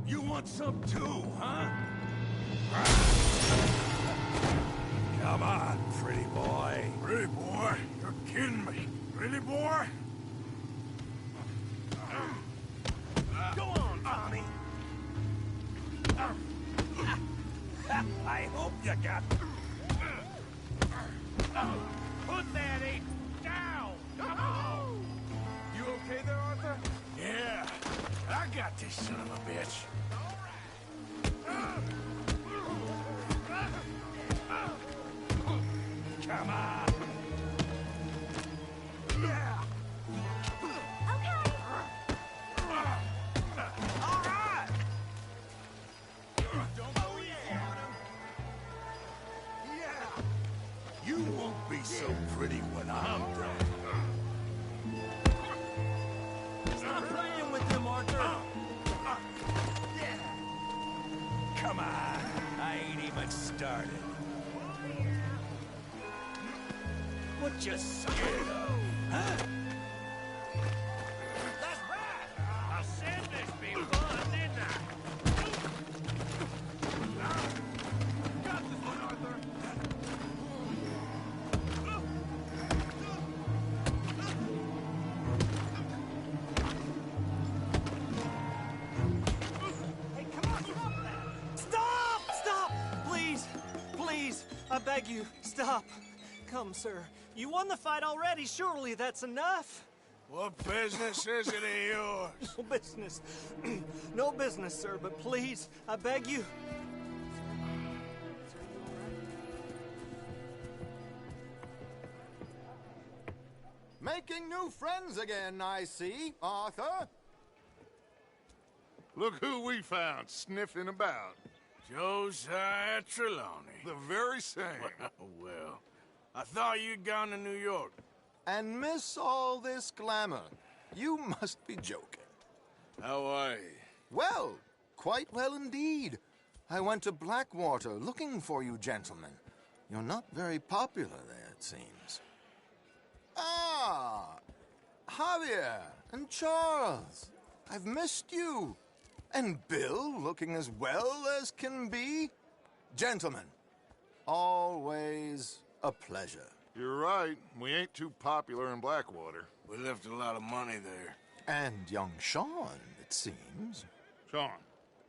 You want some too, huh? Come on, pretty boy. Pretty boy? You're kidding me. Pretty boy? Go on, Tommy. I hope you got... Put that ape down! Come on! You okay there, Arthur? Yeah. I got this son of a bitch. Come on! Yeah. Okay. All right. Don't go easy on him. Yeah. You won't be so pretty when I'm done. Stop playing with him, Arthur. Come on. I ain't even started. What you scared of? Huh? That's right. I said this be fun, didn't I? Got this one, Arthur. Hey, come on, stop that! Stop! Stop! Please, please, I beg you, stop. Come, sir. You won the fight already. Surely that's enough. What business is it of yours? No business. No business, sir, but please, I beg you. Making new friends again, I see, Arthur. Look who we found sniffing about. Josiah Trelawney. The very same. Well, I thought you'd gone to New York. And miss all this glamour. You must be joking. How are you? Well, quite well indeed. I went to Blackwater looking for you gentlemen. You're not very popular there, it seems. Ah, Javier and Charles. I've missed you. And Bill looking as well as can be. Gentlemen, always a pleasure. You're right. We ain't too popular in Blackwater. We left a lot of money there. And young Sean, it seems. Sean,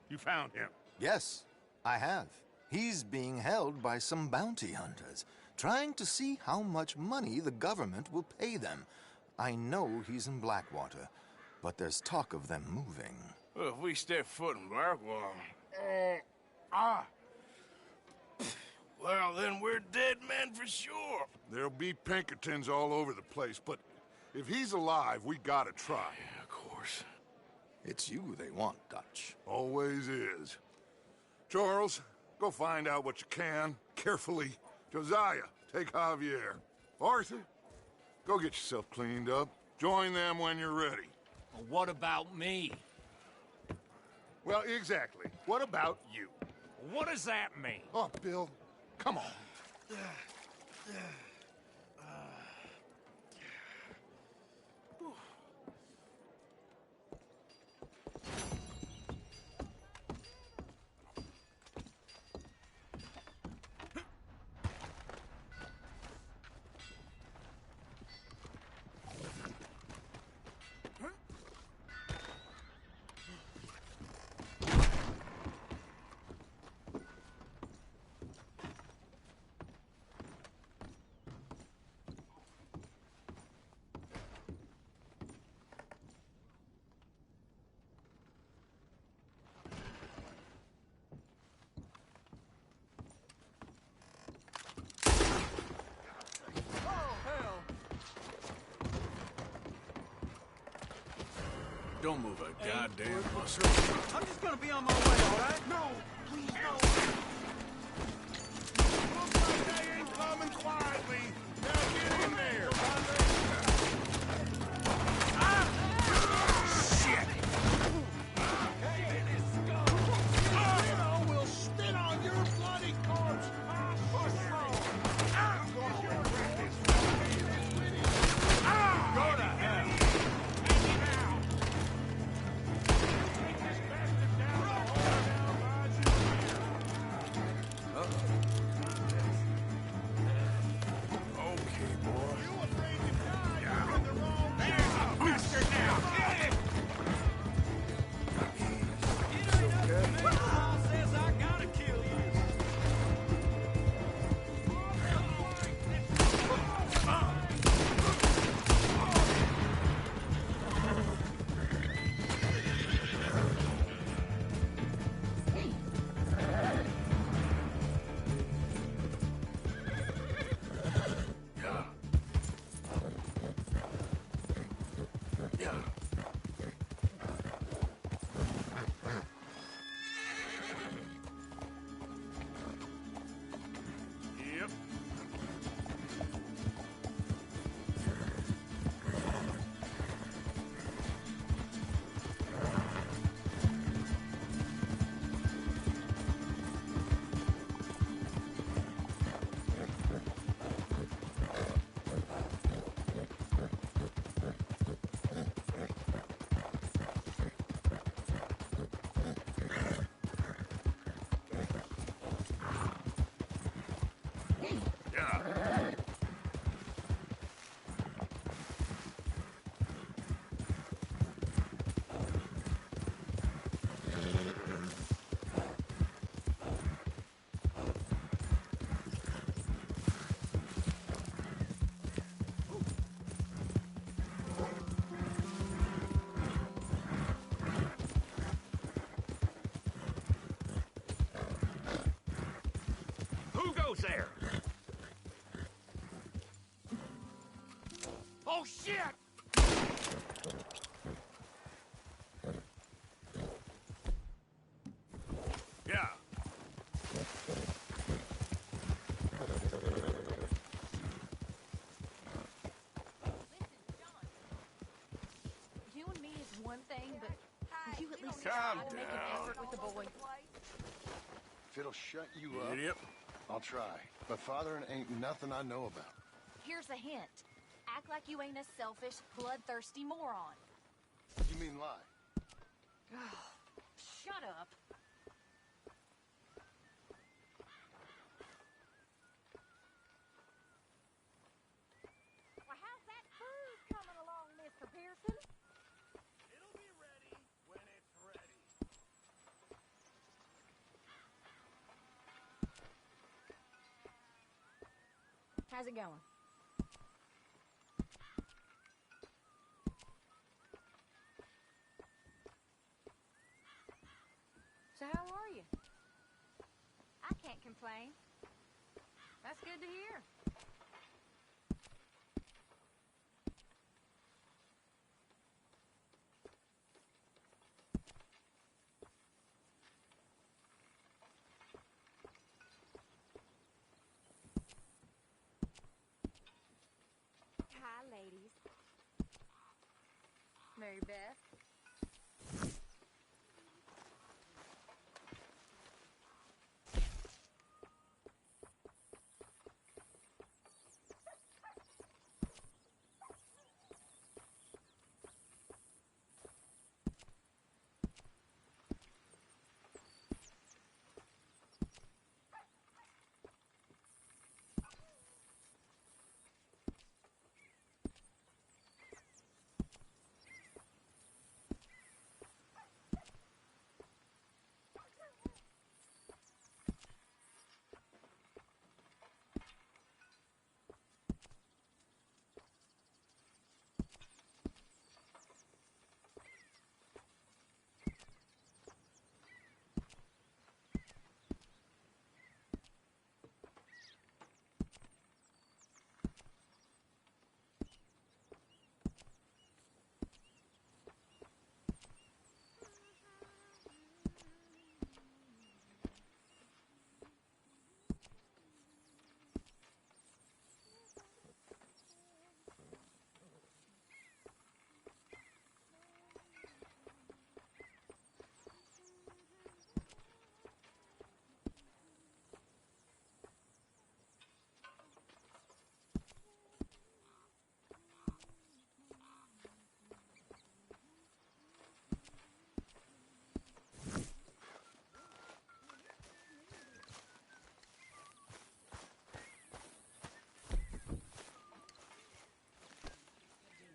you found him. Yes, I have. He's being held by some bounty hunters, trying to see how much money the government will pay them. I know he's in Blackwater, but there's talk of them moving. Well, if we step foot in Blackwater... Well, then we're dead men for sure. There'll be Pinkertons all over the place, but if he's alive, we gotta try. Yeah, of course. It's you they want, Dutch. Always is. Charles, go find out what you can, carefully. Josiah, take Javier. Arthur, go get yourself cleaned up. Join them when you're ready. Well, what about me? Well, exactly. What about you? What does that mean? Oh, Bill, come on. Don't move a goddamn muscle. I'm just gonna be on my way, all right? No, please no. Looks like they ain't coming quietly. Now get in there. Shit! Hey, this go. We'll spit on your bloody corpse. Push through. I'm gonna regret this. Oh, shit! Yeah. You and me is one thing, but would you at least Calm try to make an down. effort with the boy? If it'll shut you up, Idiot. I'll try. But fathering ain't nothing I know about. Here's a hint. Act like you ain't a selfish, bloodthirsty moron. You mean lie? Shut up. Well, how's that cruise coming along, Mr. Pearson? It'll be ready when it's ready. How's it going? So how are you? I can't complain. That's good to hear. Hi, ladies. Mary Beth.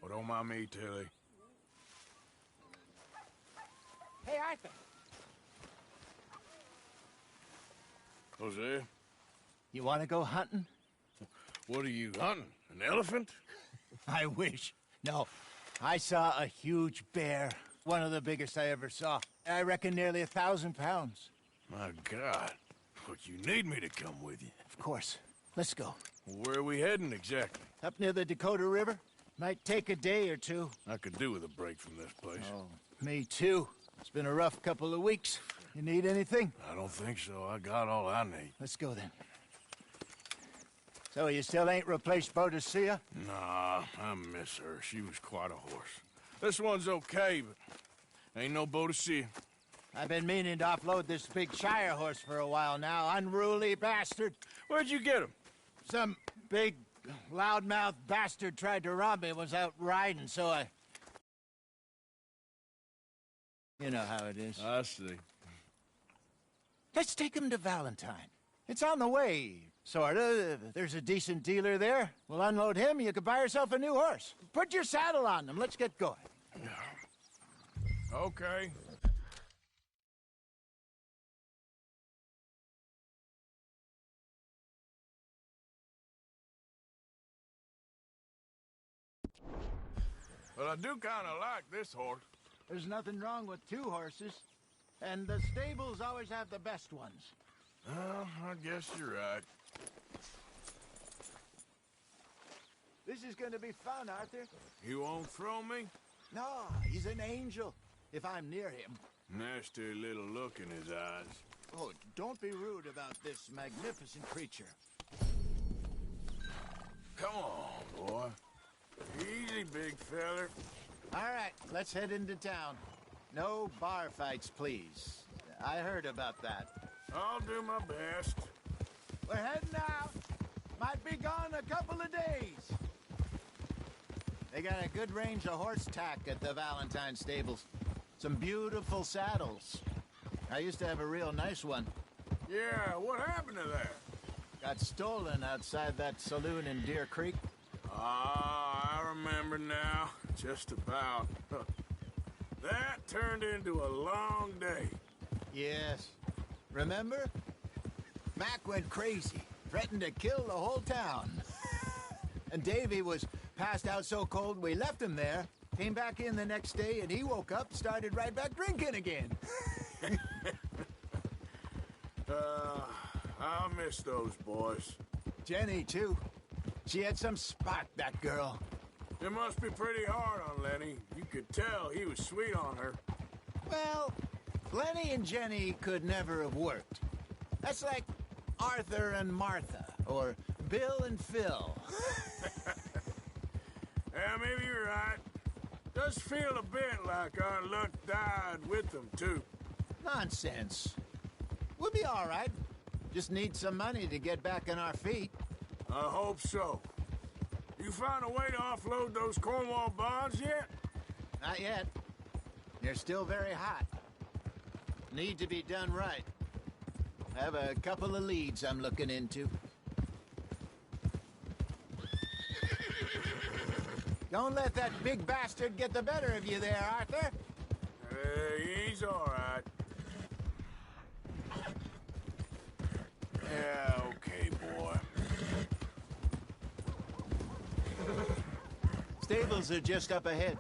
Well, don't mind me, Tilly. Hey, Arthur. Jose, You want to go hunting? what are you hunting? An elephant? I wish. No. I saw a huge bear. One of the biggest I ever saw. I reckon nearly 1,000 pounds. My God. But you need me to come with you. Of course. Let's go. Where are we heading exactly? Up near the Dakota River. Might take a day or two. I could do with a break from this place. Oh, me too. It's been a rough couple of weeks. You need anything? I don't think so. I got all I need. Let's go then. So you still ain't replaced Boadicea? Nah, I miss her. She was quite a horse. This one's okay, but ain't no Boadicea. I've been meaning to offload this big Shire horse for a while now. Unruly bastard. Where'd you get him? Some big, loudmouth bastard tried to rob me. Was out riding, so I... You know how it is. I see. Let's take him to Valentine. It's on the way, sorta. There's a decent dealer there. We'll unload him, you can buy yourself a new horse. Put your saddle on him, let's get going. Okay. Well, I do kind of like this horse. There's nothing wrong with two horses. And the stables always have the best ones. Well, I guess you're right. This is gonna be fun, Arthur. You won't throw me? No, he's an angel, if I'm near him. Nasty little look in his eyes. Oh, don't be rude about this magnificent creature. Come on, boy. Easy, big feller. All right, let's head into town. No bar fights, please. I heard about that. I'll do my best. We're heading out. Might be gone a couple of days. They got a good range of horse tack at the Valentine stables. Some beautiful saddles. I used to have a real nice one. Yeah, what happened to that? Got stolen outside that saloon in Deer Creek. Ah, I remember now. Just about. That turned into a long day. Yes. Remember? Mac went crazy, threatened to kill the whole town. And Davy was passed out so cold we left him there, came back in the next day, and he woke up, started right back drinking again. I'll miss those boys. Jenny, too. She had some spark, that girl. It must be pretty hard on Lenny. You could tell he was sweet on her. Well, Lenny and Jenny could never have worked. That's like Arthur and Martha, or Bill and Phil. Yeah, maybe you're right. Does feel a bit like our luck died with them, too. Nonsense. We'll be all right. Just need some money to get back on our feet. I hope so. You found a way to offload those Cornwall bonds yet? Not yet. They're still very hot. Need to be done right. I have a couple of leads I'm looking into. Don't let that big bastard get the better of you there, Arthur. He's all right. Yeah, okay, boy. Stables are just up ahead.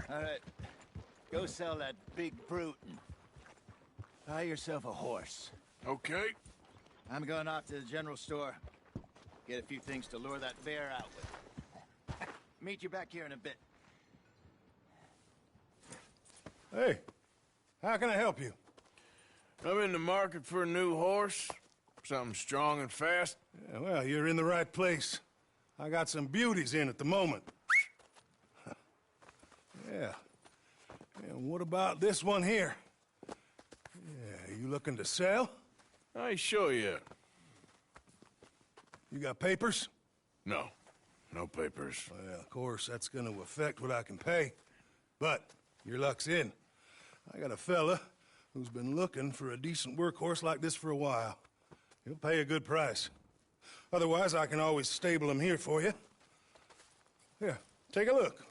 All right. Go sell that big brute and buy yourself a horse. Okay. I'm going off to the general store. Get a few things to lure that bear out with. Meet you back here in a bit. Hey, how can I help you? I'm in the market for a new horse. Something strong and fast. Yeah, well, you're in the right place. I got some beauties in at the moment. Yeah. And what about this one here? Yeah, you looking to sell? I ain't sure yet. You got papers? No. No papers. Well, of course, that's gonna affect what I can pay. But your luck's in. I got a fella who's been looking for a decent workhorse like this for a while. He'll pay a good price. Otherwise, I can always stable him here for you. Here, take a look.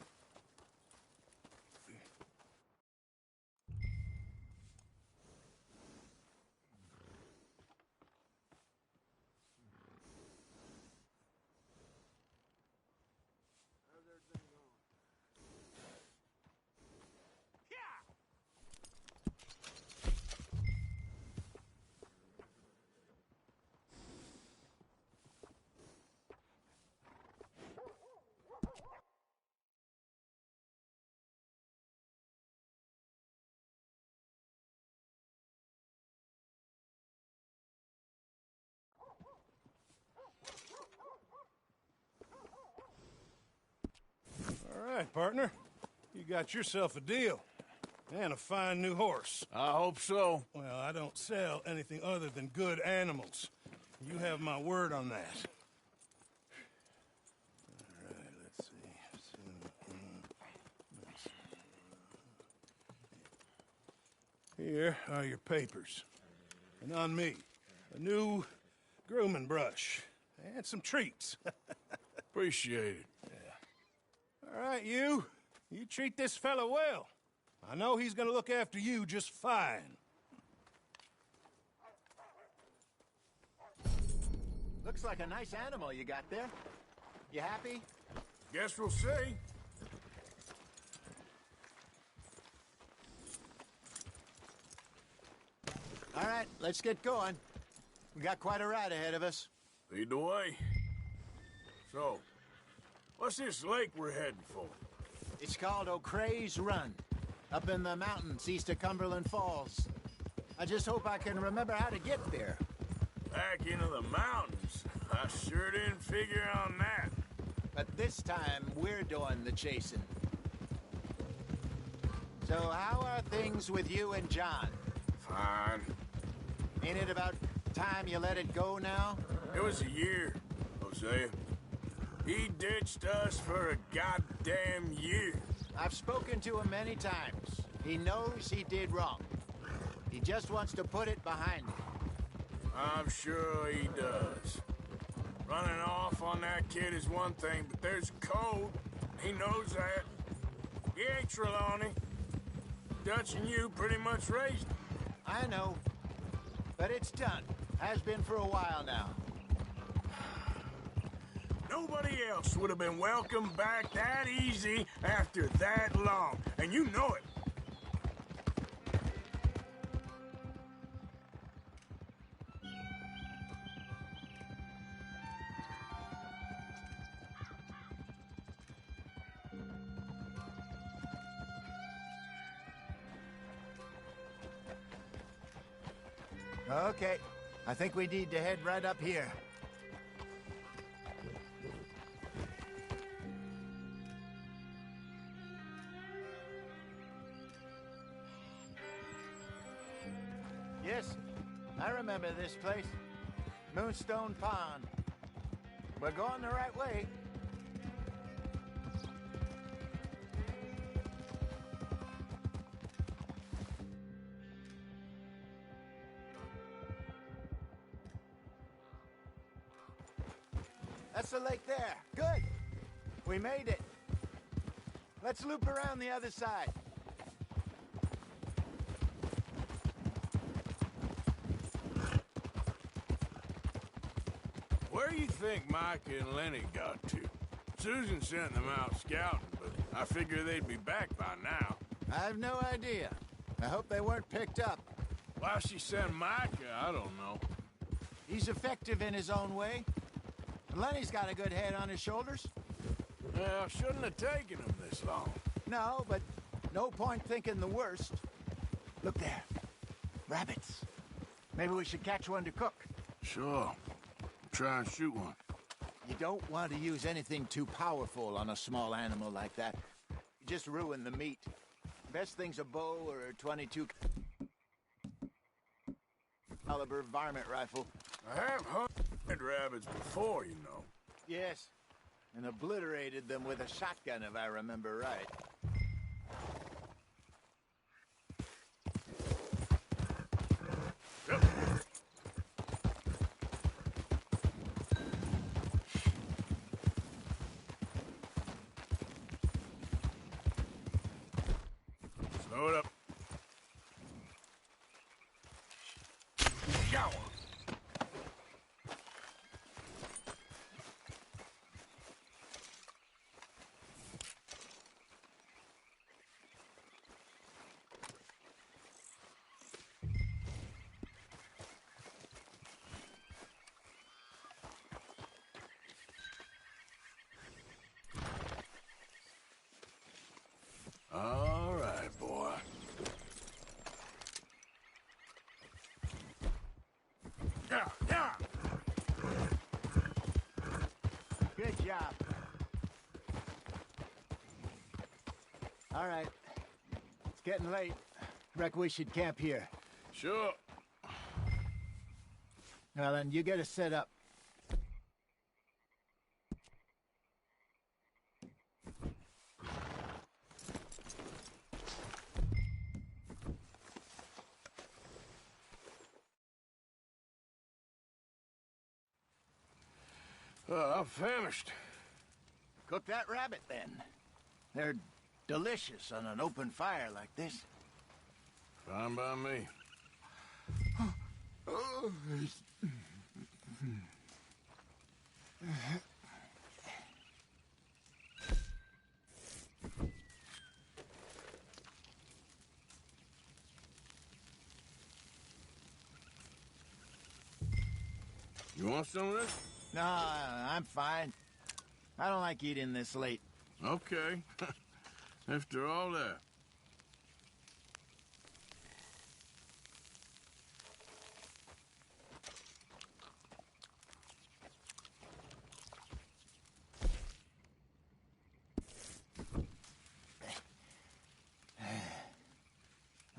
All right, partner. You got yourself a deal. And a fine new horse. I hope so. Well, I don't sell anything other than good animals. You have my word on that. All right, let's see. Here are your papers. And on me, a new grooming brush. And some treats. Appreciate it. All right, you. You treat this fella well. I know he's gonna look after you just fine. Looks like a nice animal you got there. You happy? Guess we'll see. All right, let's get going. We got quite a ride ahead of us. Lead the way. So, what's this lake we're heading for? It's called O'Creagh's Run, up in the mountains east of Cumberland Falls. I just hope I can remember how to get there. Back into the mountains? I sure didn't figure on that. But this time, we're doing the chasing. So how are things with you and John? Fine. Ain't it about time you let it go now? It was a year, Hosea. He ditched us for a goddamn year. I've spoken to him many times. He knows he did wrong. He just wants to put it behind him. I'm sure he does. Running off on that kid is one thing, but there's code. He knows that. He ain't Trelawney. Dutch and you pretty much raised him. I know. But it's done. Has been for a while now. Nobody else would have been welcomed back that easy after that long, and you know it. Okay. I think we need to head right up here. Yes, I remember this place. Moonstone Pond. We're going the right way. That's the lake there. Good. We made it. Let's loop around the other side. Where do you think Mike and Lenny got to? Susan sent them out scouting, but I figure they'd be back by now. I have no idea. I hope they weren't picked up. Why she sent Micah, I don't know. He's effective in his own way. Lenny's got a good head on his shoulders. Well, shouldn't have taken him this long. No, but no point thinking the worst. Look there. Rabbits. Maybe we should catch one to cook. Sure. Try and shoot one. You don't want to use anything too powerful on a small animal like that. You just ruin the meat. Best thing's a bow or a 22 caliber varmint rifle. I have hunted rabbits before, you know. Yes, and obliterated them with a shotgun, if I remember right. Yep. Slow it up. Yow! All right, boy. Yeah, yeah. Good job. All right. It's getting late. Reckon we should camp here. Sure. Well, then, you get us set up. I'm famished. Cook that rabbit, then. They're delicious on an open fire like this. Fine by me. You want some of this? No, I'm fine. I don't like eating this late. Okay. After all that.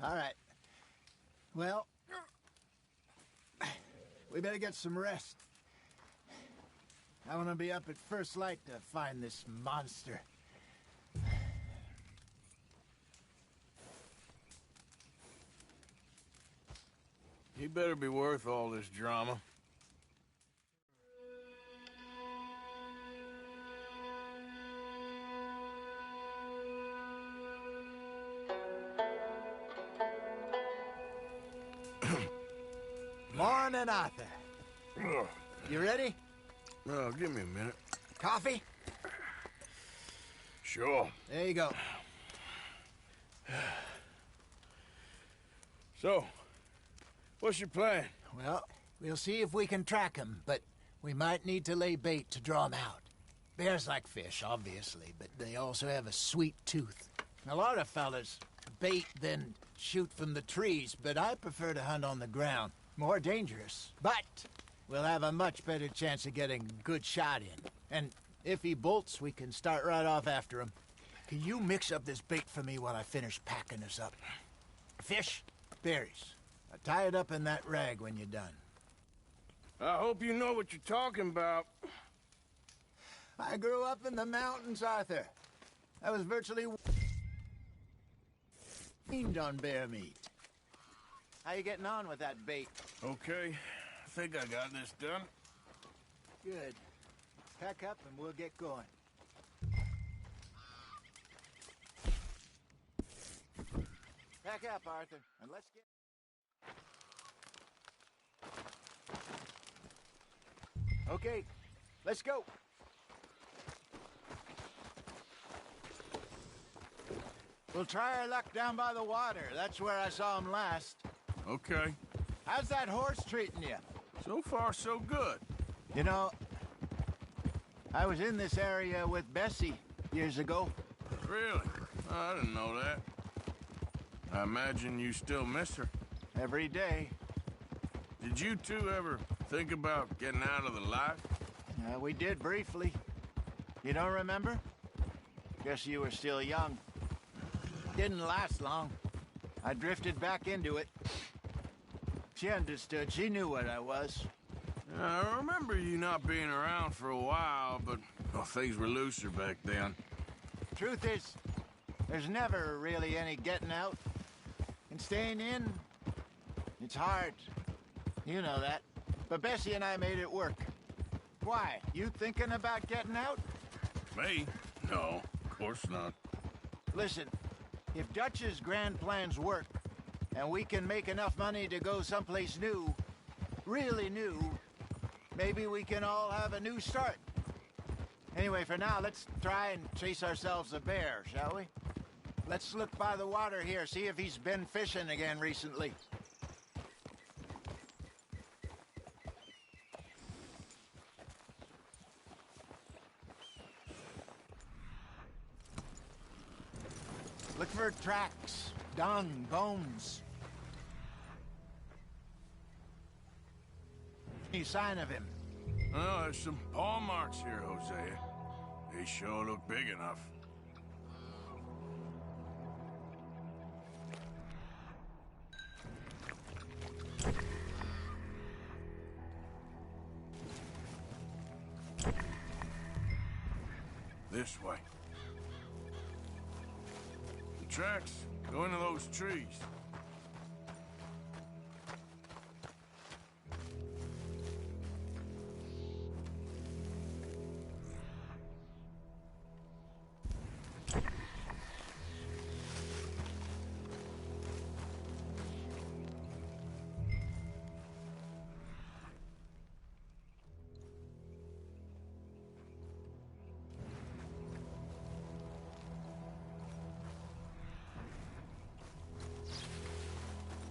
All right. Well, we better get some rest. I want to be up at first light to find this monster. He better be worth all this drama. Morning, Arthur. You ready? Well, give me a minute. Coffee? Sure. There you go. So, what's your plan? Well, we'll see if we can track him, but we might need to lay bait to draw him out. Bears like fish, obviously, but they also have a sweet tooth. A lot of fellas bait, then shoot from the trees, but I prefer to hunt on the ground. More dangerous, but we'll have a much better chance of getting a good shot in. And if he bolts, we can start right off after him. Can you mix up this bait for me while I finish packing this up? Fish, berries. Tie it up in that rag when you're done. I hope you know what you're talking about. I grew up in the mountains, Arthur. I was virtually weaned on bear meat. How you getting on with that bait? Okay, I think I got this done. Good. Pack up and we'll get going. Pack up, Arthur, and let's get... Okay, let's go. We'll try our luck down by the water. That's where I saw him last. Okay. How's that horse treating you? So far, so good. You know, I was in this area with Bessie years ago. Really? I didn't know that. I imagine you still miss her. Every day. Did you two ever think about getting out of the life? We did briefly. You don't remember? Guess you were still young. Didn't last long. I drifted back into it. She understood. She knew what I was. I remember you not being around for a while, but well, things were looser back then. Truth is, there's never really any getting out. And staying in, it's hard. You know that. But Bessie and I made it work. Why? You thinking about getting out? Me? No, of course not. Listen, if Dutch's grand plans work, and we can make enough money to go someplace new, really new, maybe we can all have a new start. Anyway, for now, let's try and chase ourselves a bear, shall we? Let's look by the water here, see if he's been fishing again recently. Look for tracks, dung, bones. Any sign of him? Oh, there's some paw marks here, Hosea. They sure look big enough. This way. The tracks go into those trees.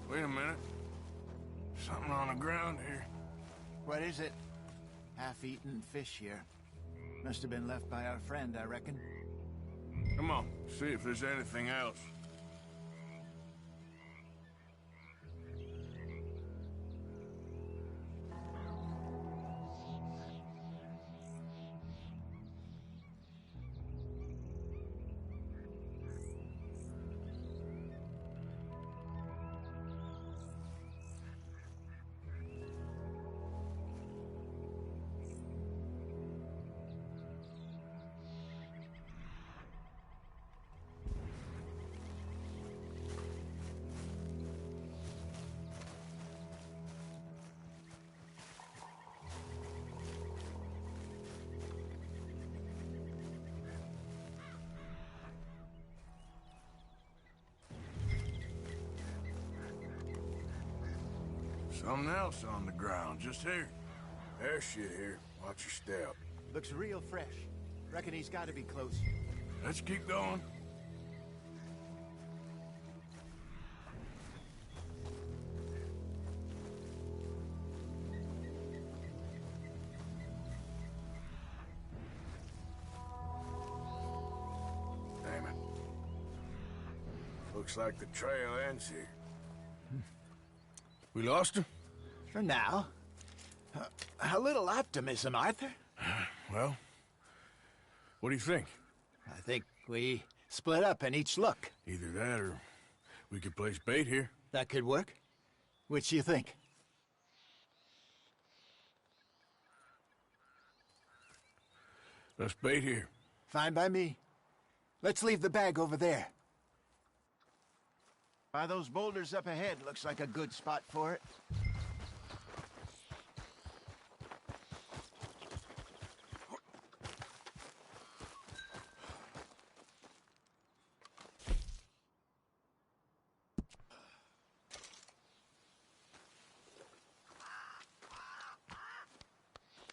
Wait a minute. Something on the ground here. What is it? Half-eaten fish here. Must have been left by our friend, I reckon. Come on, see if there's anything else. Something else on the ground, just here. There's shit here. Watch your step. Looks real fresh. Reckon he's got to be close. Let's keep going. Damn it. Looks like the trail ends here. We lost her? For now. A little optimism, Arthur. Well, what do you think? I think we split up and each look. Either that or we could place bait here. That could work. Which you think? Let's bait here. Fine by me. Let's leave the bag over there. By those boulders up ahead, looks like a good spot for it.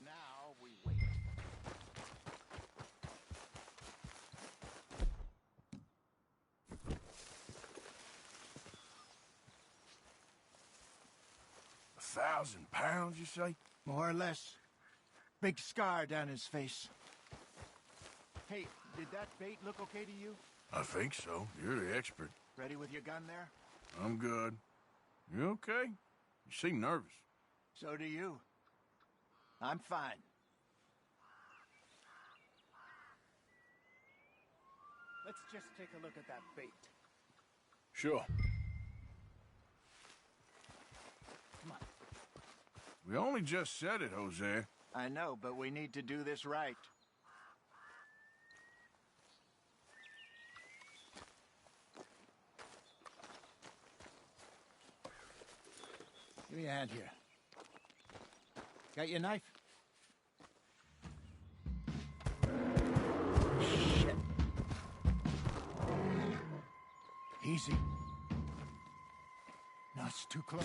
Now we wait. £1,000, you say? More or less. Big scar down his face. Hey, did that bait look okay to you? I think so. You're the expert. Ready with your gun there? I'm good. You okay? You seem nervous. So do you. I'm fine. Let's just take a look at that bait. Sure. Come on. We only just said it, Jose. I know, but we need to do this right. Give me a hand here. Got your knife? Shit. Easy. No, it's too close.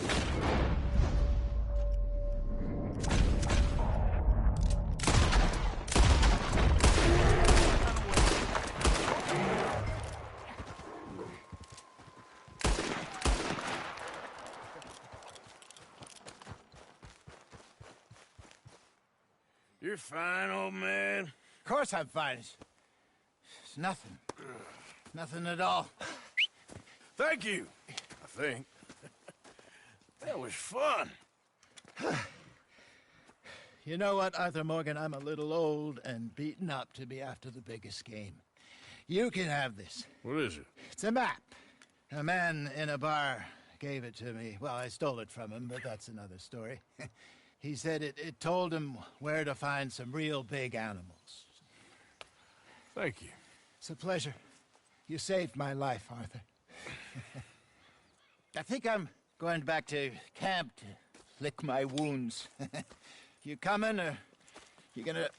You're fine, old man. Of course I'm fine. It's nothing. Nothing at all. Thank you, I think. That was fun. You know what, Arthur Morgan? I'm a little old and beaten up to be after the biggest game. You can have this. What is it? It's a map. A man in a bar gave it to me. Well, I stole it from him, but that's another story. He said it told him where to find some real big animals. Thank you. It's a pleasure. You saved my life, Arthur. I think I'm going back to camp to lick my wounds. You coming, or you gonna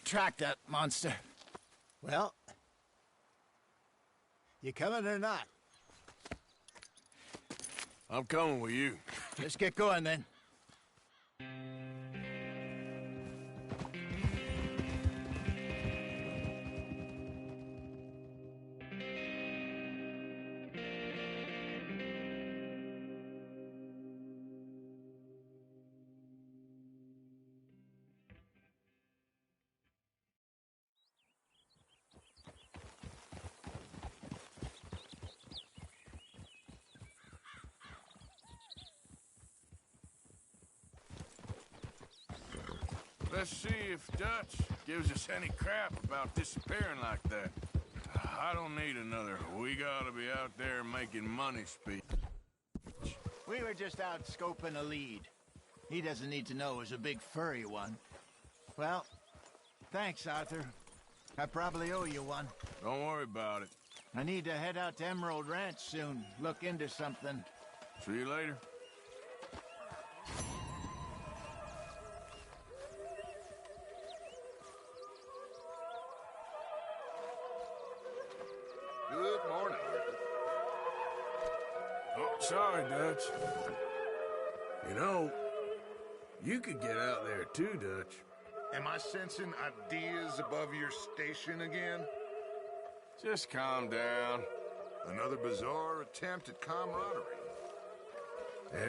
track that monster? Well, you coming or not? I'm coming with you. Let's get going, then. Let's see if Dutch gives us any crap about disappearing like that. I don't need another. We gotta be out there making money speak. We were just out scoping a lead. He doesn't need to know it was a big furry one. Well, thanks, Arthur. I probably owe you one. Don't worry about it. I need to head out to Emerald Ranch soon. Look into something. See you later. Good morning. Oh, sorry, Dutch. You know, you could get out there too, Dutch. Am I sensing ideas above your station again? Just calm down. Another bizarre attempt at camaraderie.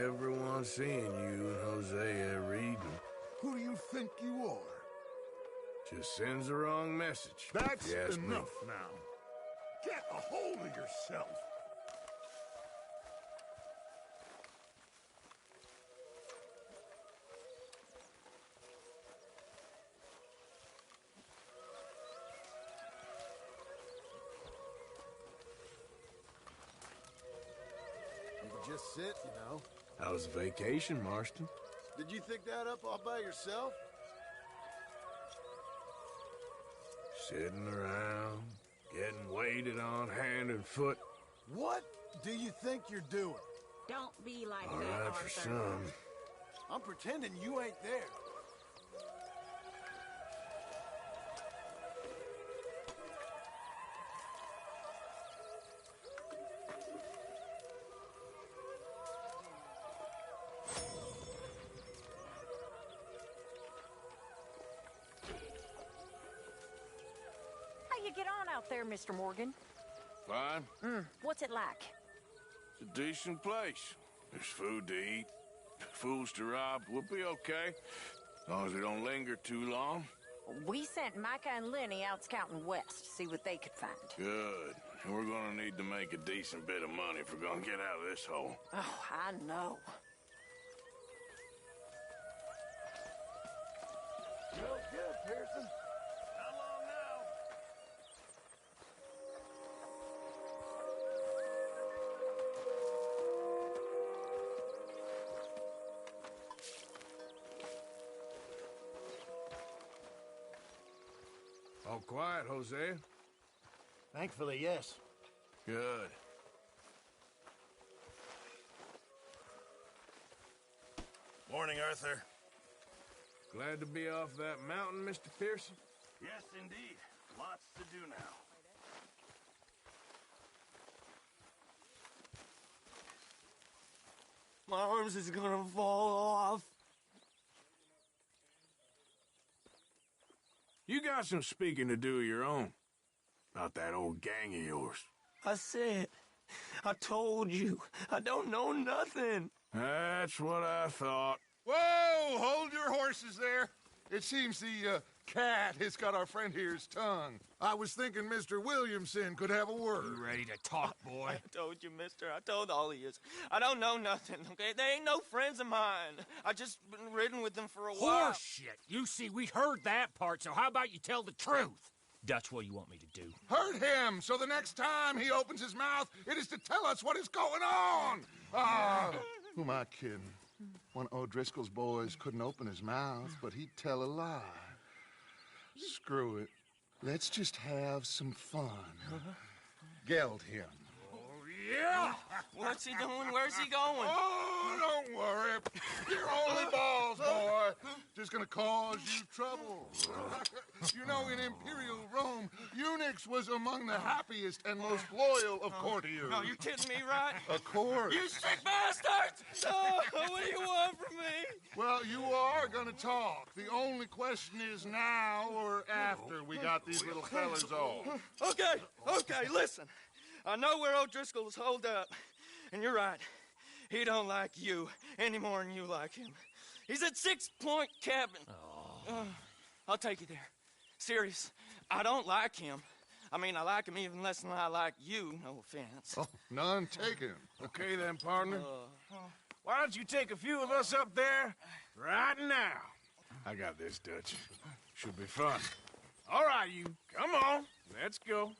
Everyone's seeing you and Hosea reading. Who do you think you are? Just sends the wrong message. That's if you ask me. enough now. Get a hold of yourself. You can just sit, you know. How's the vacation, Marston? Did you think that up all by yourself? Sitting around, getting waited on hand and foot. What do you think you're doing? Don't be like All that, right for Arthur. some. I'm pretending you ain't there. How you get on out there, Mr. Morgan? Fine. What's it like? It's a decent place. There's food to eat, fools to rob. We'll be okay. As long as we don't linger too long. We sent Micah and Lenny out scouting west to see what they could find. Good. And we're gonna need to make a decent bit of money if we're gonna get out of this hole. Oh, I know. Real good, Pearson. How long now? All quiet, Hosea? Thankfully, yes. Good. Morning, Arthur. Glad to be off that mountain, Mr. Pearson? Yes, indeed. Lots to do now. My arms is gonna fall off. You got some speaking to do of your own. About that old gang of yours. I said, I told you, I don't know nothing. That's what I thought. Whoa! Hold your horses there. It seems the cat has got our friend here's tongue. I was thinking Mr. Williamson could have a word. You ready to talk, boy? I told you, mister. I told all of you. I don't know nothing, okay? They ain't no friends of mine. I just been ridden with them for a while. Horse shit. You see, we heard that part, so how about you tell the truth? Dutch, what do you want me to do? Hurt him, so the next time he opens his mouth, it is to tell us what is going on. Ah, who am I kidding? One of O'Driscoll's boys couldn't open his mouth, but he'd tell a lie. Screw it. Let's just have some fun. Geld him. Yeah! What's he doing? Where's he going? Oh, don't worry. You're only balls, boy. Just gonna cause you trouble. You know, in Imperial Rome, eunuchs was among the happiest and most loyal of courtiers. No, you kidding me, right? Of course. You sick bastards! Oh, what do you want from me? Well, you are gonna talk. The only question is now or after we got these little fellas off. Okay, listen. I know where O'Driscoll's holed up, and you're right. He don't like you any more than you like him. He's at 6 Point Cabin. I'll take you there. Serious, I don't like him. I mean, I like him even less than I like you, no offense. Oh, none taken. Okay then, partner. Why don't you take a few of us up there right now? I got this, Dutch. Should be fun. All right, you. Come on. Let's go.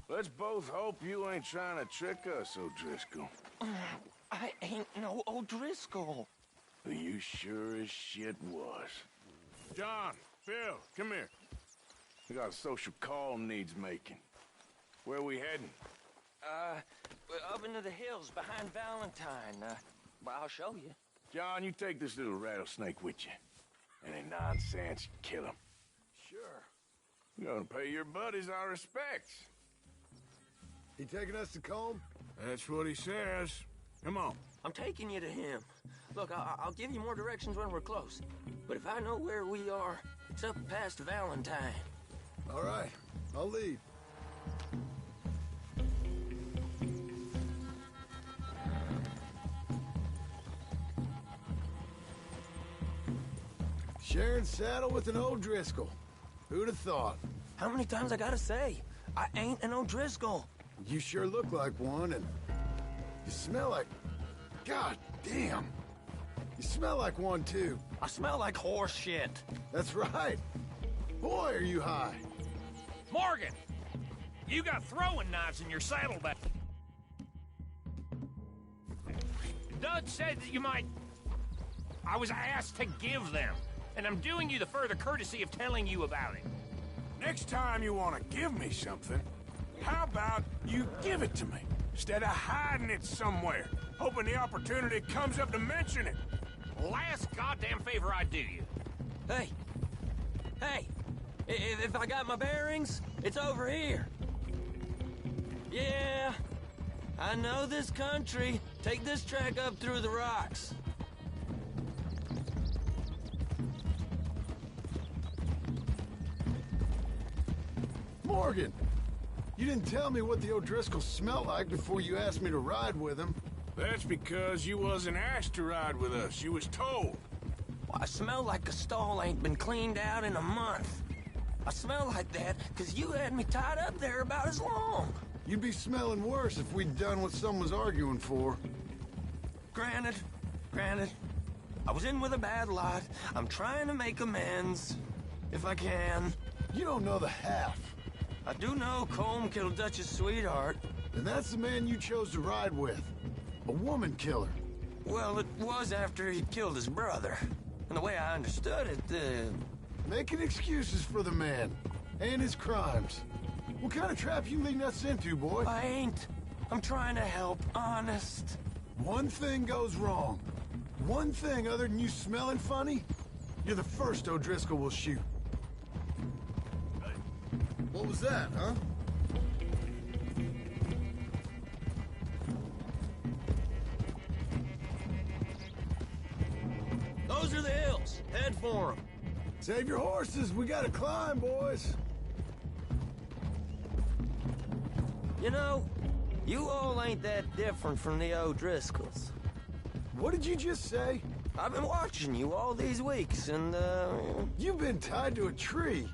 Let's both hope you ain't trying to trick us, O'Driscoll. I ain't no O'Driscoll. You sure as shit was. John, Phil, come here. We got a social call needs making. Where are we heading? We're up into the hills behind Valentine. Well, I'll show you. John, you take this little rattlesnake with you. Any nonsense, kill him. Sure. You're gonna pay your buddies our respects. He taking us to Combe? That's what he says. Come on. I'm taking you to him. Look, I'll give you more directions when we're close. But if I know where we are, it's up past Valentine. All right, I'll lead. Sharing saddle with an O'Driscoll. Who'd have thought? How many times I gotta say? I ain't an O'Driscoll. You sure look like one, and you smell like... God damn. You smell like one, too. I smell like horse shit. That's right. Boy, are you high. Morgan! You got throwing knives in your saddlebag. Dud said that you might... I was asked to give them, and I'm doing you the further courtesy of telling you about it. Next time you want to give me something, how about you give it to me, instead of hiding it somewhere, hoping the opportunity comes up to mention it? Last goddamn favor I do you. Hey! Hey! If I got my bearings, it's over here. Yeah, I know this country. Take this track up through the rocks. Morgan, you didn't tell me what the O'Driscolls smell like before you asked me to ride with them. That's because you wasn't asked to ride with us. You was told. Well, I smell like a stall ain't been cleaned out in a month. I smell like that because you had me tied up there about as long. You'd be smelling worse if we'd done what someone's arguing for. Granted. I was in with a bad lot. I'm trying to make amends, if I can. You don't know the half. I do know Colm killed Dutch's sweetheart. And that's the man you chose to ride with. A woman killer. Well, it was after he killed his brother. And the way I understood it, Making excuses for the man. And his crimes. What kind of trap you leading us into, boy? I ain't. I'm trying to help, honest. One thing goes wrong. One thing other than you smelling funny, you're the first O'Driscoll will shoot. What was that, huh? Those are the hills. Head for them. Save your horses. We gotta climb, boys. You know, you all ain't that different from the O'Driscolls. What did you just say? I've been watching you all these weeks, and, You've been tied to a tree.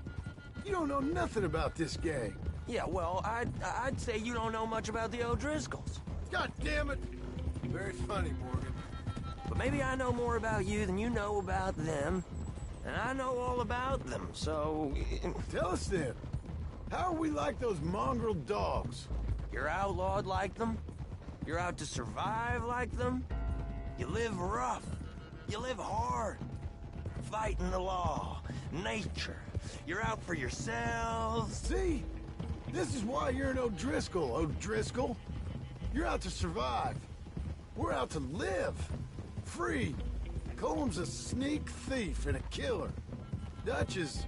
You don't know nothing about this gang. Yeah, well, I'd say you don't know much about the O'Driscolls. God damn it! Very funny, Morgan. But maybe I know more about you than you know about them. And I know all about them, so... Tell us then. How are we like those mongrel dogs? You're outlawed like them? You're out to survive like them? You live rough. You live hard. Fighting the law. Nature. You're out for yourselves. See? This is why you're an O'Driscoll, O'Driscoll. You're out to survive. We're out to live. Free. Colm's a sneak thief and a killer. Dutch is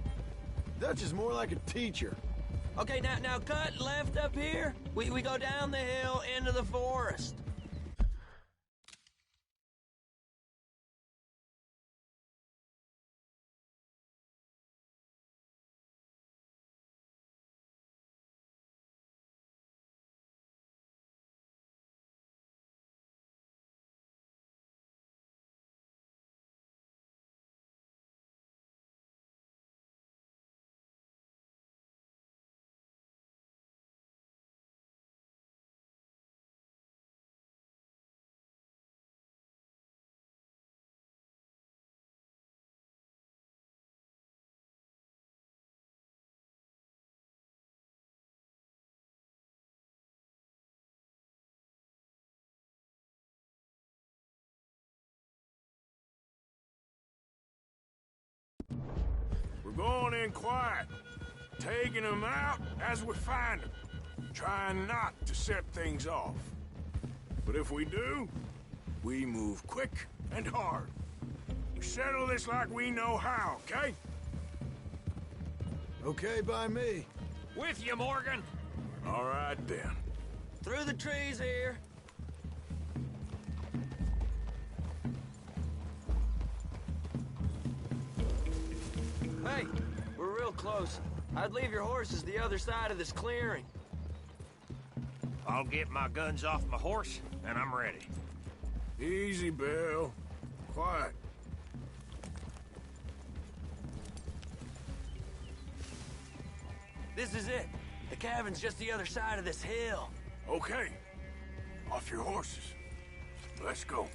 more like a teacher. Okay, now cut left up here. We go down the hill into the forest. We're going in quiet, taking them out as we find them, trying not to set things off. But if we do, we move quick and hard. We settle this like we know how, okay? Okay by me. With you, Morgan. All right, then. Through the trees here. Hey, we're real close. I'd leave your horses the other side of this clearing. I'll get my guns off my horse, and I'm ready. Easy, Bill. Quiet. This is it. The cabin's just the other side of this hill. Okay. Off your horses. Let's go.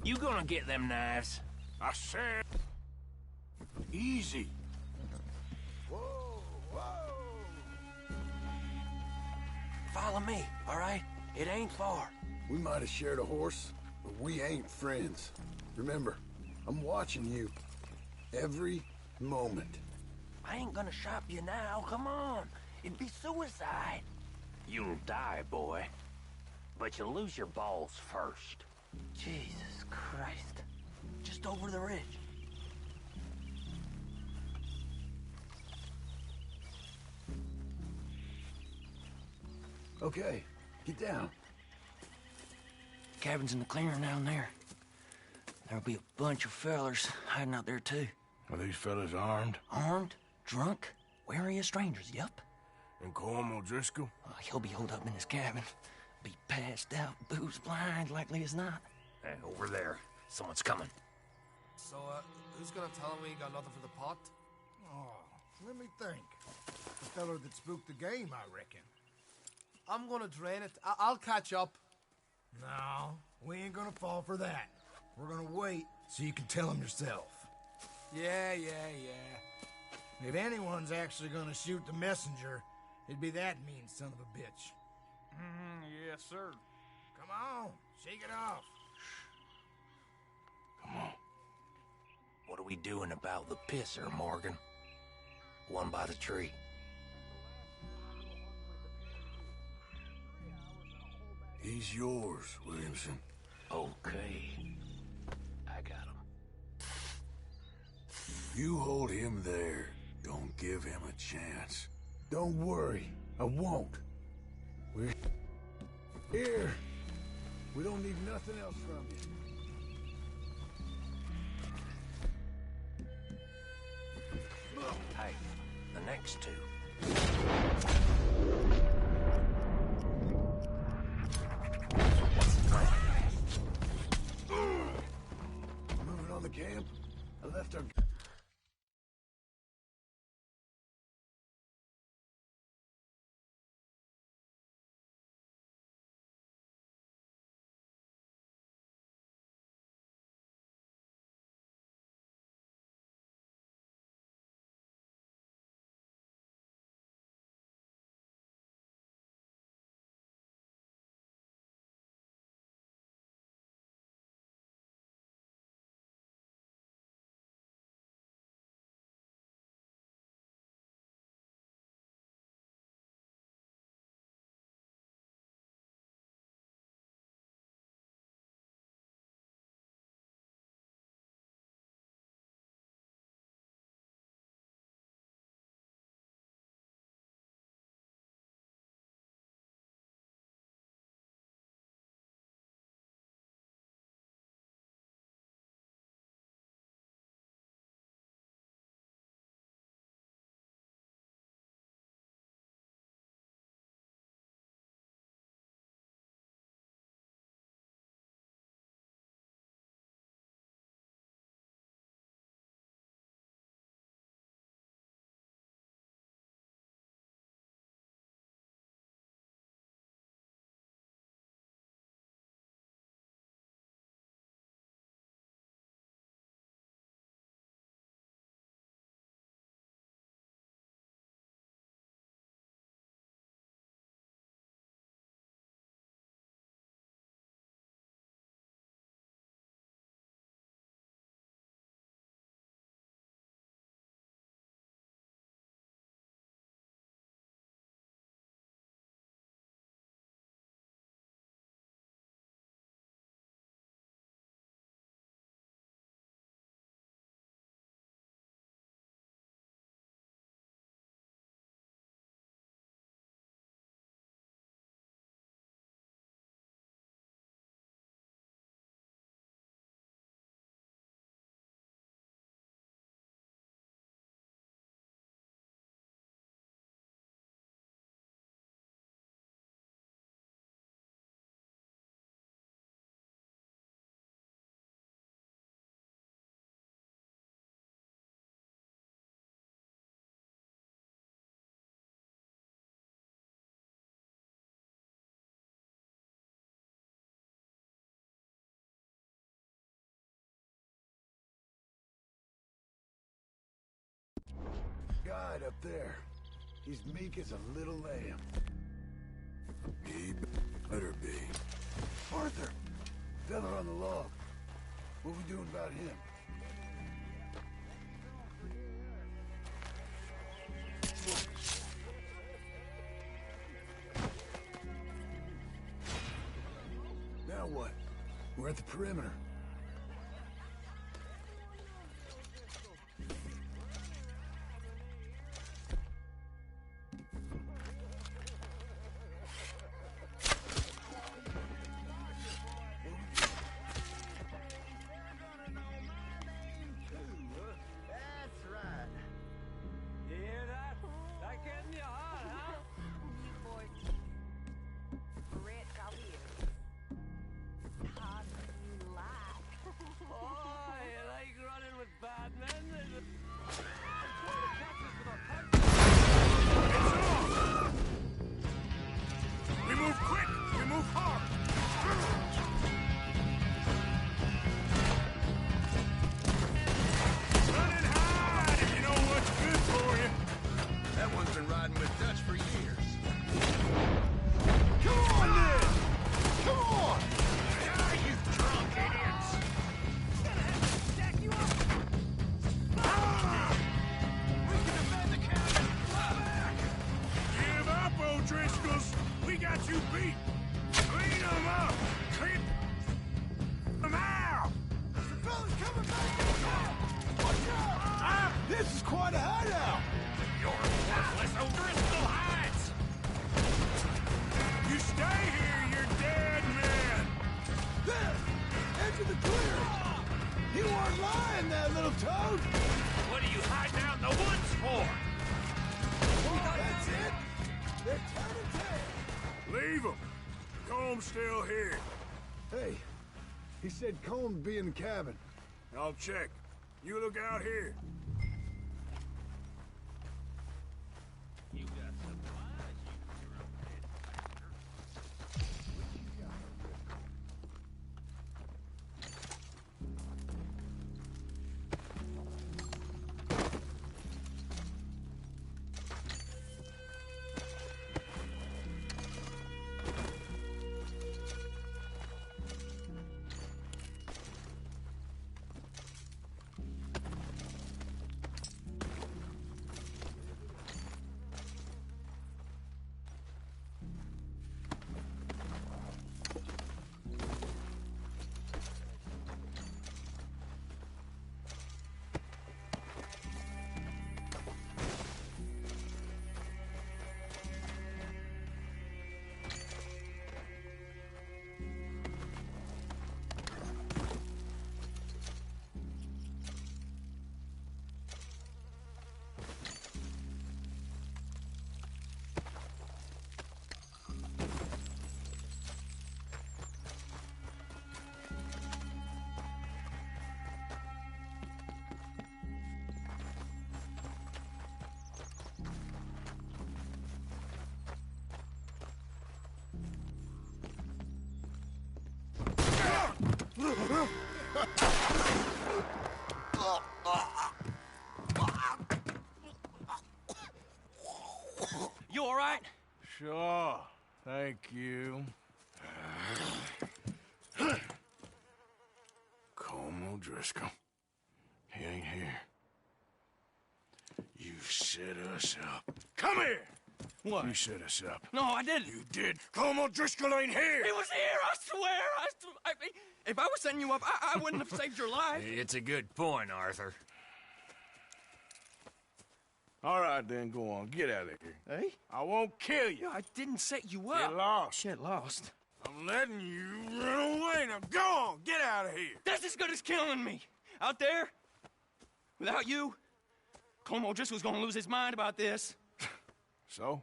You gonna get them knives? I said... easy. Whoa, whoa. Follow me, all right? It ain't far. We might have shared a horse, but we ain't friends. Remember, I'm watching you. Every moment. I ain't gonna shop you now, come on. It'd be suicide. You'll die, boy. But you'll lose your balls first. Jesus Christ. Just over the ridge. Okay, get down. Cabin's in the clearing down there. There'll be a bunch of fellers hiding out there, too. Are these fellas armed? Armed, drunk, wary of strangers, yup. And Colm O'Driscoll? He'll be holed up in his cabin. Be passed out, booze blind, likely as not. Hey, over there. Someone's coming. So, who's gonna tell him we ain't got nothing for the pot? Oh, let me think. The feller that spooked the game, I reckon. I'm gonna drain it. I'll catch up. No, we ain't gonna fall for that. We're gonna wait so you can tell him yourself. Yeah. If anyone's actually gonna shoot the messenger, it'd be that mean son of a bitch. Yes, sir. Come on, shake it off. Come on. What are we doing about the pisser, Morgan? One by the tree. He's yours, Williamson. Okay. I got him. You hold him there. Don't give him a chance. Don't worry, I won't. We're here. We don't need nothing else from you. Hey, the next two. Moving on the camp. I left our there. He's meek as a little lamb. He better be. Arthur! Fella on the log. What we doing about him? Now what? We're at the perimeter. This is quite a hideout! You're worthless O'Driscoll hides! You stay here, you're dead men! There! Edge of the clearing! You weren't lying, that little toad! What are you hiding out in the woods for? That's it! They're turning tail! Leave them! Comb's still here. Hey, he said Comb'd be in the cabin. I'll check. You look out here. You got supplies, you drunk-head bastard. You all right? Sure. Thank you. Colm O'Driscoll. He ain't here. You set us up. Come here! What? You set us up. No, I didn't. You did. Colm O'Driscoll ain't here! He was here, I swear! If I was setting you up, I wouldn't have saved your life. It's a good point, Arthur. All right, then, go on. Get out of here. Hey? I won't kill you. I didn't set you up. Get lost. Get lost. I'm letting you run away. Now go on. Get out of here. That's as good as killing me. Out there, without you, Colm O'Driscoll's gonna lose his mind about this. So?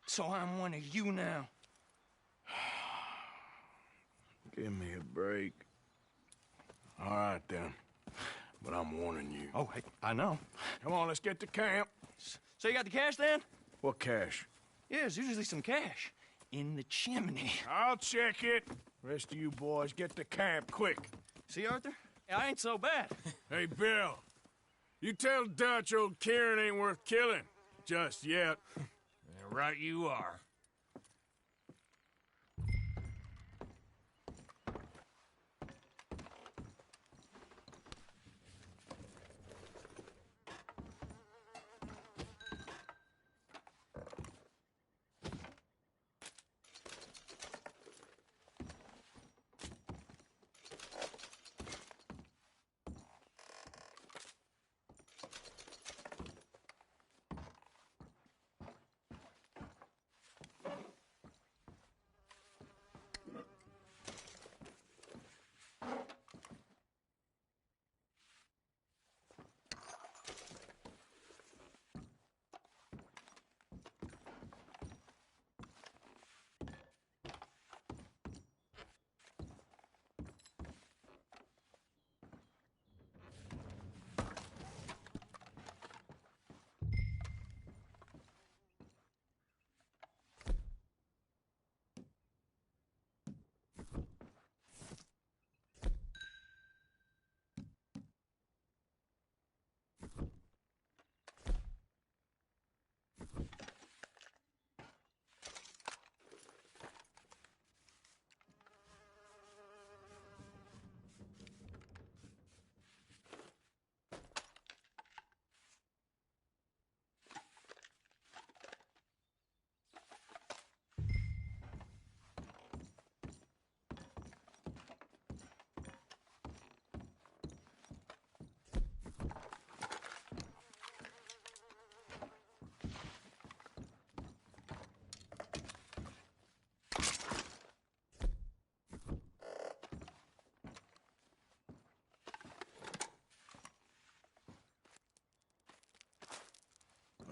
So I'm one of you now. Give me a break. All right, then. But I'm warning you. Oh, hey, I know. Come on, let's get to camp. So you got the cash, then? What cash? Yeah, there's usually some cash. In the chimney. I'll check it. Rest of you boys, get to camp, quick. See, Arthur? I ain't so bad. Hey, Bill. You tell Dutch old Kieran ain't worth killing. just yet. Right you are.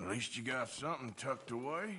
At least you got something tucked away.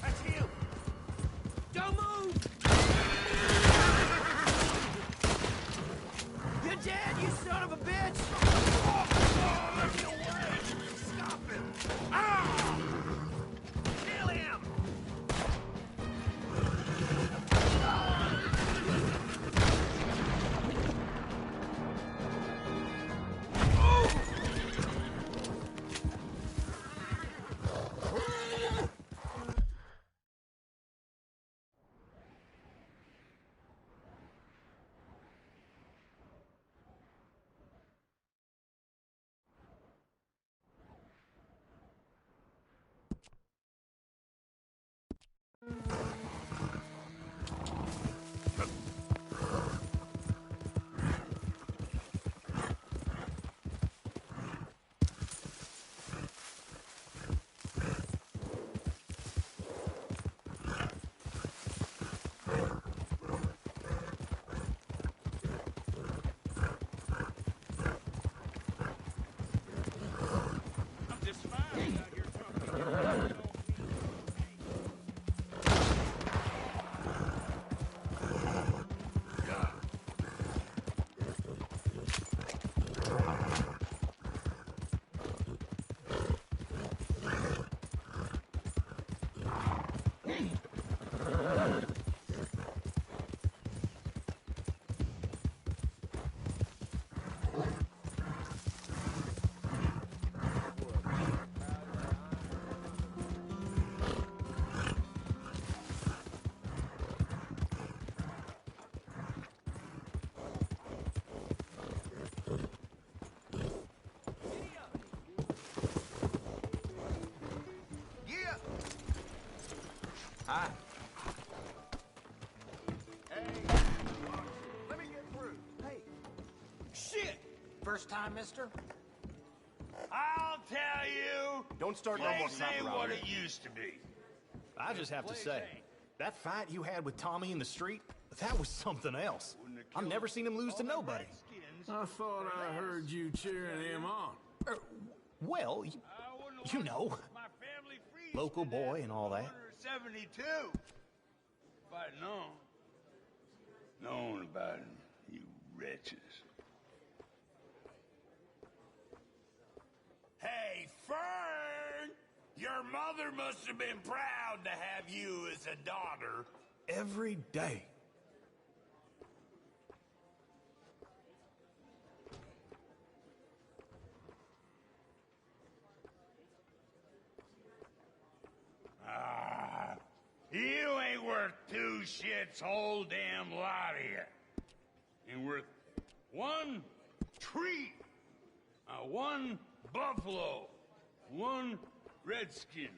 That's him! Don't move! You're dead, you son of a bitch! Oh, let me away! Stop him! Ah! Kill him! Hi. Hey! first time, mister? I'll tell you. Don't start no more crap ain't around what here. it used to be. I just have to say, that fight you had with Tommy in the street, that was something else. I've never seen him lose to nobody. I thought I heard you cheering him on. Well, you know, local boy and all that. 72. If I'd known about him, you wretches. Hey, Fern! Your mother must have been proud to have you as a daughter. Every day. You ain't worth 2 shits, whole damn lot of you. Ain't worth 1 tree, 1 buffalo, 1 redskin.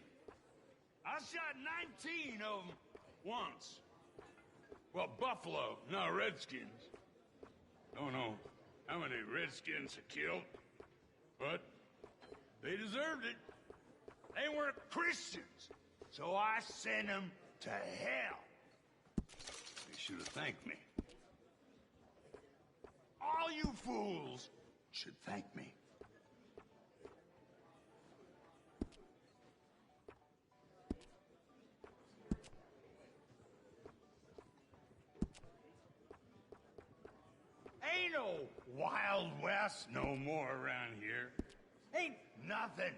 I shot 19 of them once. Well, buffalo, not redskins. Don't know how many redskins I killed, but they deserved it. They weren't Christians, so I sent them to hell. They should have thanked me. All you fools should thank me. Ain't no Wild West no more around here. Ain't nothing.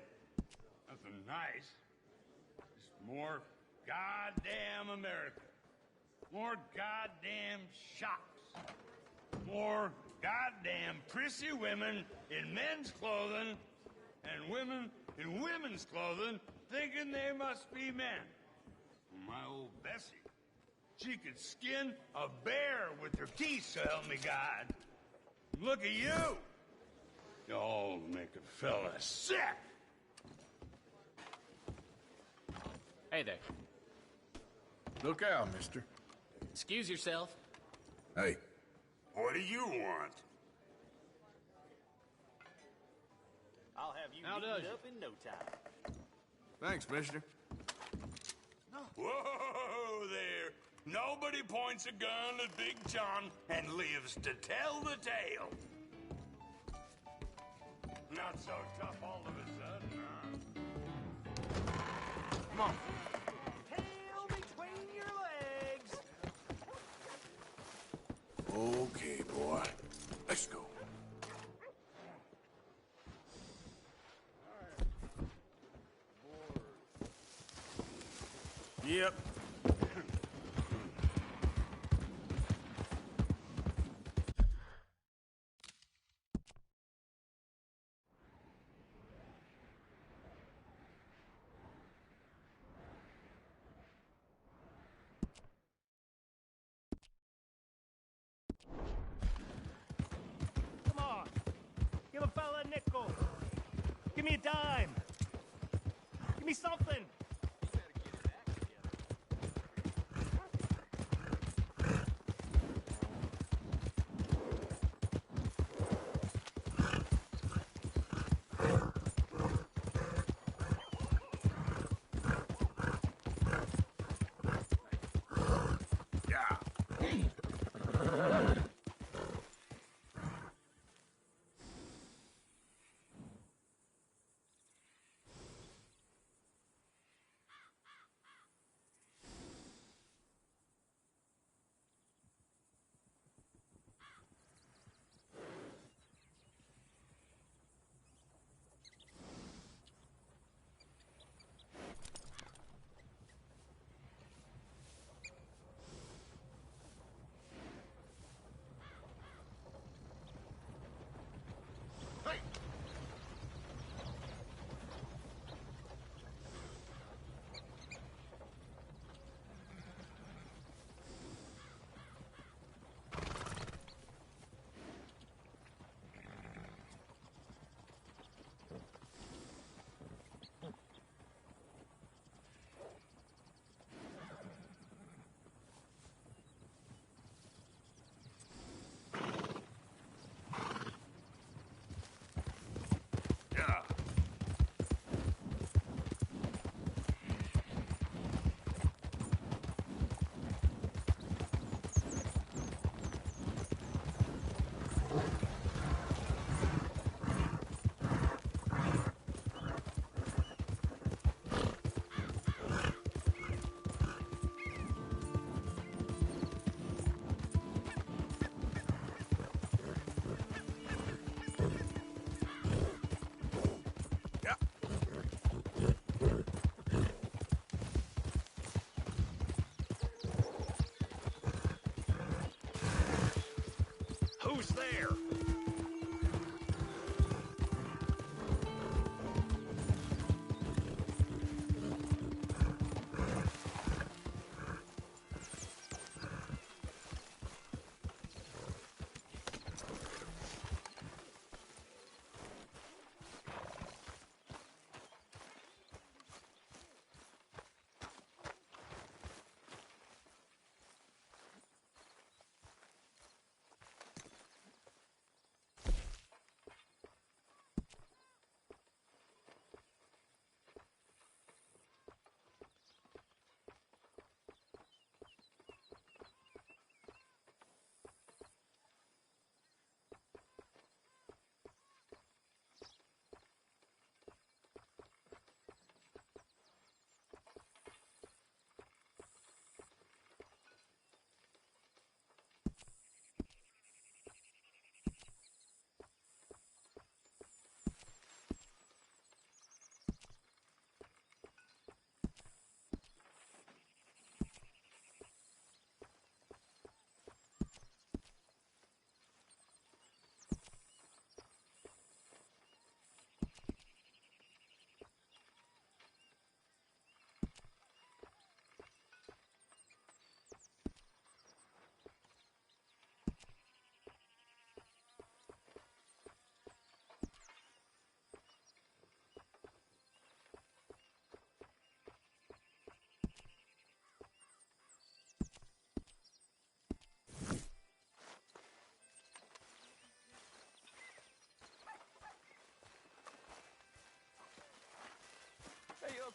Nothing nice. Just more goddamn America. More goddamn shops. More goddamn prissy women in men's clothing and women in women's clothing thinking they must be men. My old Bessie, she could skin a bear with her teeth, so help me God. Look at you. You all make a fella sick. Hey there. Look out, mister. Excuse yourself. Hey. What do you want? I'll have you How does beaten up in no time. Thanks, mister. Whoa there. Nobody points a gun at Big John and lives to tell the tale. Not so tough all of a sudden, huh? Come on. Tail between your legs. Okay, boy. Let's go. Yep. Come on. Give a fella a nickel. Give me a dime. Give me something.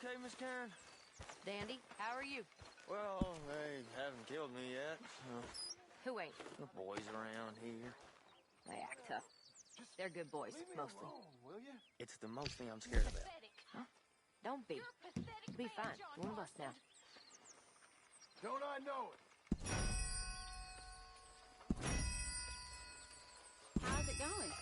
okay, Miss Karen? Dandy, how are you? Well, they haven't killed me yet. Who ain't? The boys around here. They act tough. They're good boys, mostly. Will you? It's the most thing I'm scared about. Huh? Don't be. You'll be fine. You're one of us now. Don't I know it? How's it going?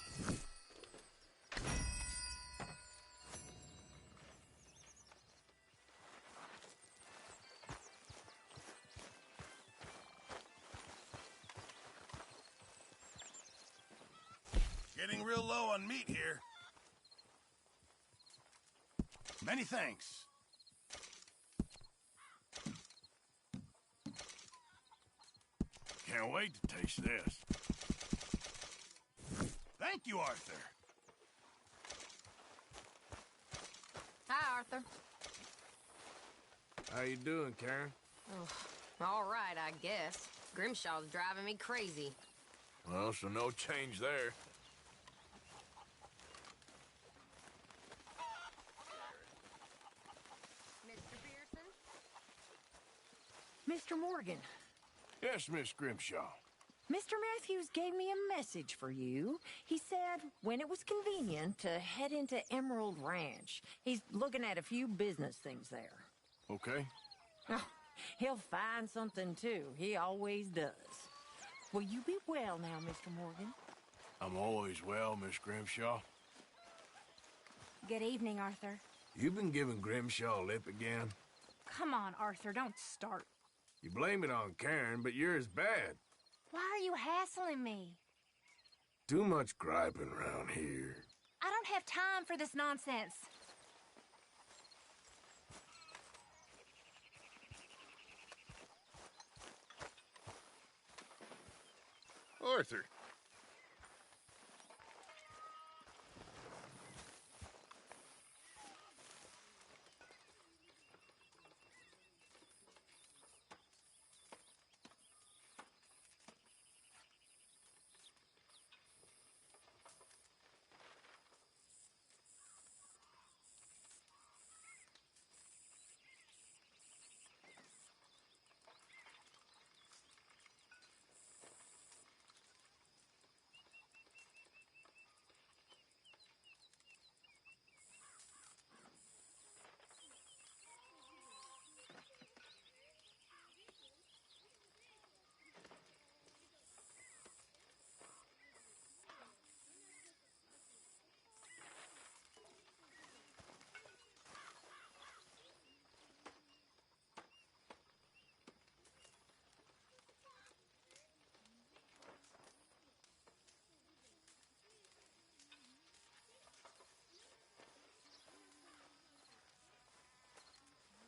Getting real low on meat here. Many thanks. Can't wait to taste this. Thank you, Arthur. Hi, Arthur. How you doing, Karen? Oh, all right, I guess. Grimshaw's driving me crazy. Well, so no change there. Mr. Pearson? Mr. Morgan, Yes, Miss Grimshaw. Mr. Matthews gave me a message for you. He said when it was convenient to head into Emerald Ranch. He's looking at a few business things there. Okay. Oh, he'll find something, too. He always does. Will you be well now, Mr. Morgan? I'm always well, Miss Grimshaw. Good evening, Arthur. You been giving Grimshaw lip again? Come on, Arthur, don't start. You blame it on Karen, but you're as bad. Why are you hassling me? Too much griping around here. I don't have time for this nonsense. Arthur.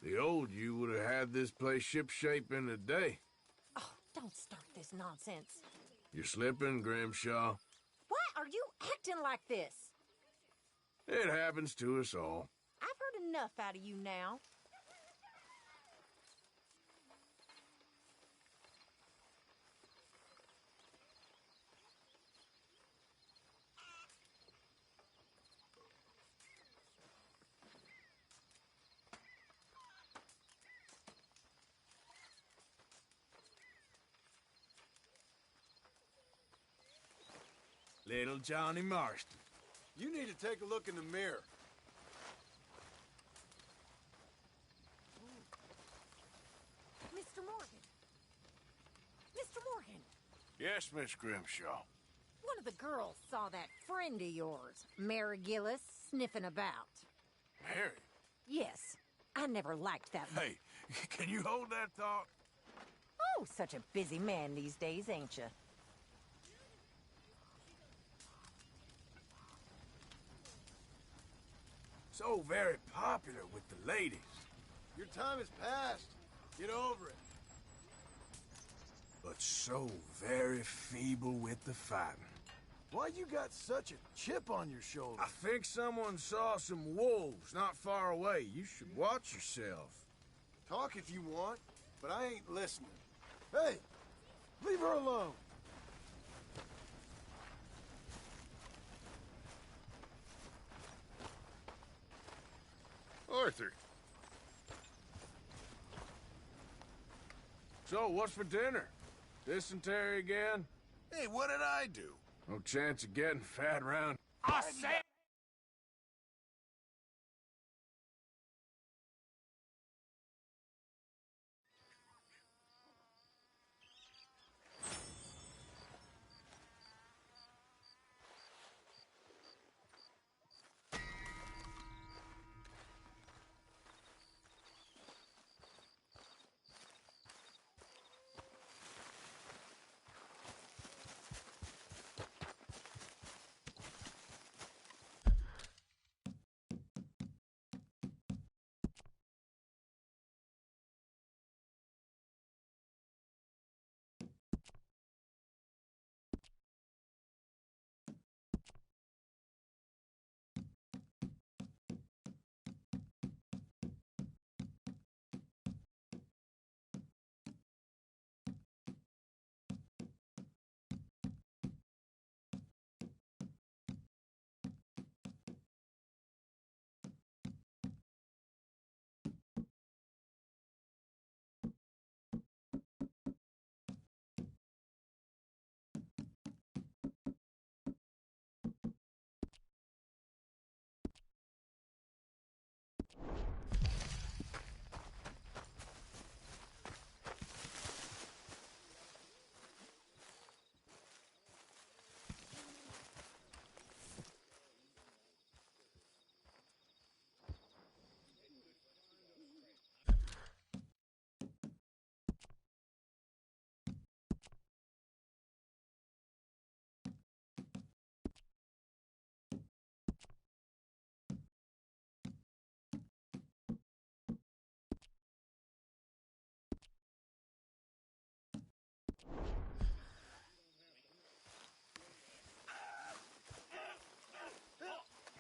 The old you would have had this place shipshape in a day. Oh, don't start this nonsense. You're slipping, Grimshaw. Why are you acting like this? It happens to us all. I've heard enough out of you now. Little Johnny Marston. You need to take a look in the mirror. Mr. Morgan. Mr. Morgan. Yes, Miss Grimshaw. One of the girls saw that friend of yours, Mary Gillis, sniffing about. Mary? Yes. I never liked that. Hey, can you hold that thought? Oh, such a busy man these days, ain't you? So very popular with the ladies. Your time has passed. Get over it. But so very feeble with the fighting. Why you got such a chip on your shoulder? I think someone saw some wolves not far away. You should watch yourself. Talk if you want, but I ain't listening. Hey, leave her alone. Arthur, So, what's for dinner? Dysentery again? Hey, what did I do? No chance of getting fat round. I said...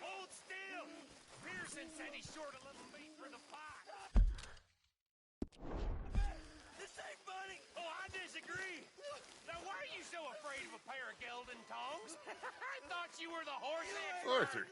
Hold still! Pearson said he's short a little meat for the pot. This ain't funny! Oh, I disagree! Now, why are you so afraid of a pair of gelding tongs? I thought you were the horse expert! Arthur,